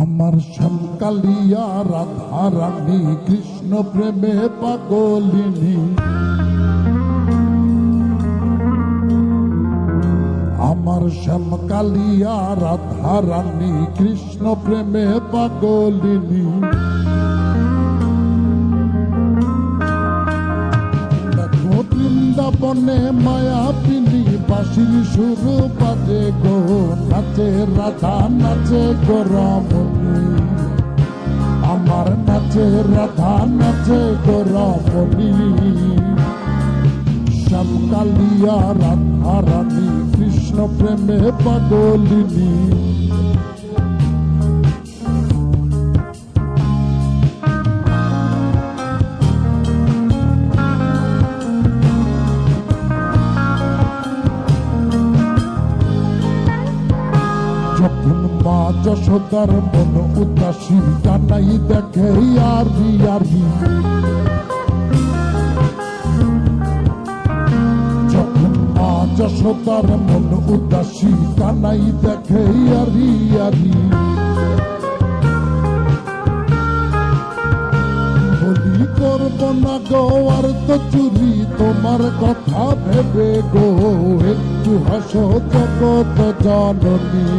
আমার শ্যামকালিয়া রাধা রানী কৃষ্ণ প্রেমে পাগলিনী, আমার শ্যামকালিয়া রাধা রানী কৃষ্ণ প্রেমে পাগলিনী। দেখো বৃন্দাবনে মায়াবিনী বাঁশির সুর বাজে গো, নাচে রাধা নাচে গো রমণী, আমার নাচে রাধা নাচে গো রমণী। শ্যামকালিয়া রাধা রানী কৃষ্ণ প্রেমে পাগলিনী। যখন মা যশোদার মন উদাসী, কানাই দেখে ইয়ারি ইয়ারি। যখন মা যশোদার মন উদাসী, কানাই দেখে ইয়ারি ইয়ারি। বলি করব না গো আর তো চুরি তোমার কথা ভেবে গো, একটু হাসো জগৎ জননী,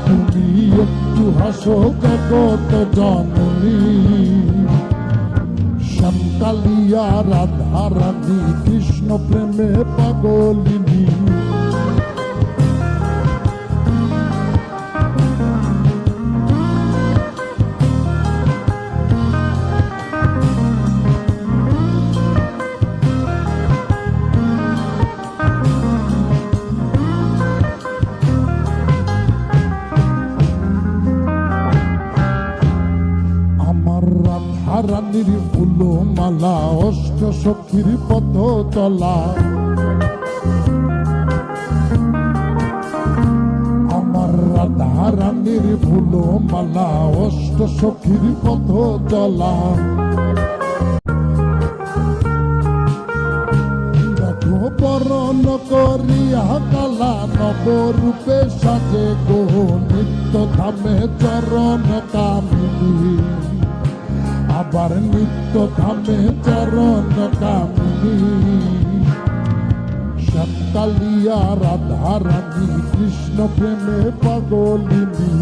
তুমি একটু হাসো জগৎ জননী। শ্যামকালিয়া রাধা রানী কৃষ্ণ প্রেমে পাগলিনী। রানীর ফুল মালা অষ্ট সখীর পথ চলা, আমার রাধা রানীর ফুল মালা অষ্ট সখীর পথ চলা। দেখো বরণ করিয়া কালা নবরূপে সাজে গো, নিত্য ধামে চরণ কামিনী, আবার নিত্য ধামে চরণ কামিনী। শ্যামকালিয়া রাধা রানী কৃষ্ণ প্রেমে পাগলিনী।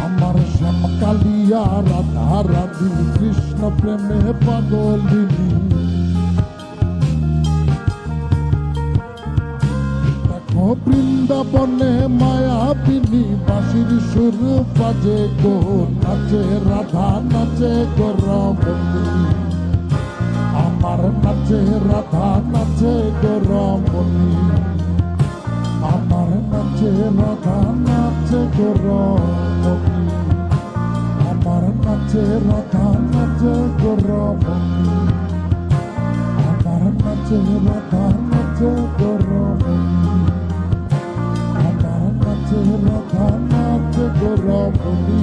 আমার শ্যামকালিয়া রাধা রানী কৃষ্ণ প্রেমে পাগলিনী। বৃন্দাবনে মায়াবিনী বাঁশির সুর বাজে গো, নাচে রাধা নাচে গো রমণী, আমার নাচে রাধা নাচে গো রমণী, আমার নাচে রাধা নাচে গো রমণী, আমার নাচে রাধা নাচে গো রমণী, আমার নাচে রাধা নাচে গো রমণী, রাধা নাচে গো রমণী।